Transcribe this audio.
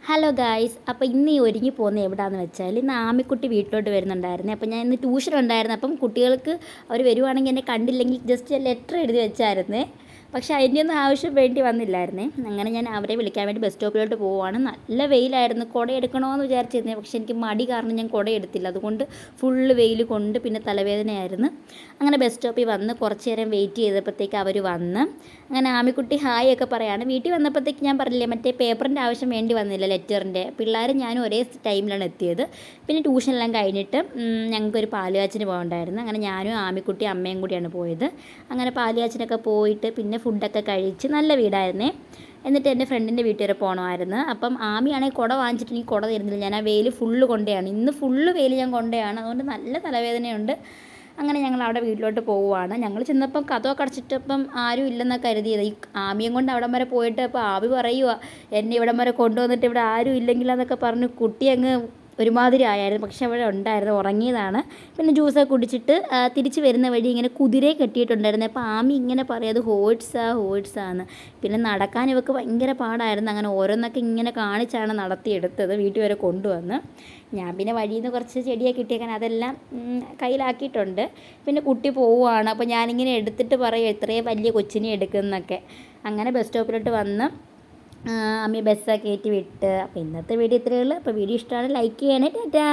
Hello guys, അപ്പോൾ ഇന്ന് ഈ ഒരുങ്ങി പോകുന്നത് എവിടെയാണെന്ന് വെച്ചാൽ ഇന്ന് ആമിക്കുട്ടി വീട്ടിലോട്ട് വരുന്നുണ്ടായിരുന്നു. അപ്പോൾ ഞാൻ ഇന്ന് ട്യൂഷൻ ഉണ്ടായിരുന്നു. അപ്പം കുട്ടികൾക്ക് അവർ വരുവാണെങ്കിൽ എന്നെ കണ്ടില്ലെങ്കിൽ ജസ്റ്റ് ലെറ്റർ എഴുതി വെച്ചായിരുന്നേ. പക്ഷേ അതിൻ്റെ ഒന്നും ആവശ്യം വേണ്ടി വന്നില്ലായിരുന്നേ. അങ്ങനെ ഞാൻ അവരെ വിളിക്കാൻ വേണ്ടി ബസ് സ്റ്റോപ്പിലോട്ട് പോവുകയാണ്. നല്ല വെയിലായിരുന്നു. കുട എടുക്കണമെന്ന് വിചാരിച്ചിരുന്നേ, പക്ഷേ എനിക്ക് മടി കാരണം ഞാൻ കുട എടുത്തില്ല. അതുകൊണ്ട് ഫുള്ള് വെയിൽ കൊണ്ട് പിന്നെ തലവേദനയായിരുന്നു. അങ്ങനെ ബസ് സ്റ്റോപ്പിൽ വന്ന് കുറച്ച് നേരം വെയിറ്റ് ചെയ്തപ്പോഴത്തേക്ക് അവർ വന്ന് അങ്ങനെ ആമിക്കുട്ടി ഹായ് ഒക്കെ പറയാണ്. വീട്ടിൽ വന്നപ്പോഴത്തേക്ക് ഞാൻ പറഞ്ഞില്ലേ മറ്റേ പേപ്പറിൻ്റെ ആവശ്യം വേണ്ടി വന്നില്ല, ലെറ്ററിൻ്റെ. പിള്ളേർ ഞാനും ഒരേ ടൈമിലാണ് എത്തിയത്. പിന്നെ ട്യൂഷനെല്ലാം കഴിഞ്ഞിട്ട് ഞങ്ങൾക്കൊരു പാലുകാച്ചിന് പോകണ്ടായിരുന്നു. അങ്ങനെ ഞാനും ആമിക്കുട്ടി അമ്മയും കൂടിയാണ് പോയത്. അങ്ങനെ പാലുകാച്ചിനൊക്കെ പോയിട്ട് പിന്നെ ഫുഡൊക്കെ കഴിച്ച് നല്ല വീടായിരുന്നേ. എന്നിട്ട് എൻ്റെ ഫ്രണ്ടിൻ്റെ വീട്ടിൽ വരെ പോകണമായിരുന്നു. അപ്പം ആമിയാണെങ്കിൽ കുട വാങ്ങിച്ചിട്ട് എനിക്ക് കുട തരുന്നില്ല. ഞാൻ ആ വെയിൽ ഫുള്ള് കൊണ്ടയാണ്, ഇന്ന് ഫുള്ള് വെയിൽ ഞാൻ കൊണ്ടയാണ്. അതുകൊണ്ട് നല്ല തലവേദനയുണ്ട്. അങ്ങനെ ഞങ്ങൾ അവിടെ വീട്ടിലോട്ട് പോവുകയാണ്. ഞങ്ങൾ ചെന്നപ്പം കതവൊക്കെ അടച്ചിട്ടപ്പം ആരും ഇല്ലെന്നൊക്കെ കരുതിയത്. ഈ ആമിയും കൊണ്ട് അവിടം വരെ പോയിട്ട് അപ്പോൾ ആവി പറയുക എന്നെ ഇവിടം വരെ കൊണ്ടുവന്നിട്ട് ഇവിടെ ആരും ഇല്ലെങ്കിലെന്നൊക്കെ പറഞ്ഞ് കുട്ടി അങ്ങ് ഒരുമാതിരി ആയായിരുന്നു. പക്ഷെ അവിടെ ഉണ്ടായിരുന്നു, ഉറങ്ങിയതാണ്. പിന്നെ ജ്യൂസൊക്കെ കുടിച്ചിട്ട് തിരിച്ച് വരുന്ന വഴി ഇങ്ങനെ കുതിരയെ കെട്ടിയിട്ടുണ്ടായിരുന്നു. അപ്പോൾ ആമി ഇങ്ങനെ പറയും അത് ഹോഴ്സാന്ന്. പിന്നെ നടക്കാൻ ഇവർക്ക് ഭയങ്കര പാടായിരുന്നു. അങ്ങനെ ഓരോന്നൊക്കെ ഇങ്ങനെ കാണിച്ചാണ് നടത്തിയെടുത്തത്, വീട്ടിൽ വരെ കൊണ്ടുവന്ന്. ഞാൻ പിന്നെ വഴിയിൽ നിന്ന് കുറച്ച് ചെടിയൊക്കെ കിട്ടിയേക്കാൻ അതെല്ലാം കയ്യിലാക്കിയിട്ടുണ്ട്. പിന്നെ കുട്ടി പോവുകയാണ്. അപ്പോൾ ഞാനിങ്ങനെ എടുത്തിട്ട് പറയും ഇത്രയും വലിയ കൊച്ചിനെ എടുക്കുന്നൊക്കെ. അങ്ങനെ ബസ് സ്റ്റോപ്പിലോട്ട് വന്ന് അമ്മി ബസ്സൊക്കെ കയറ്റി വിട്ട്. അപ്പോൾ ഇന്നത്തെ വീഡിയോ ഇത്രയേ ഉള്ളൂ. അപ്പോൾ വീഡിയോ ഇഷ്ടമാണ് ലൈക്ക് ചെയ്യണേ. ടാറ്റാ.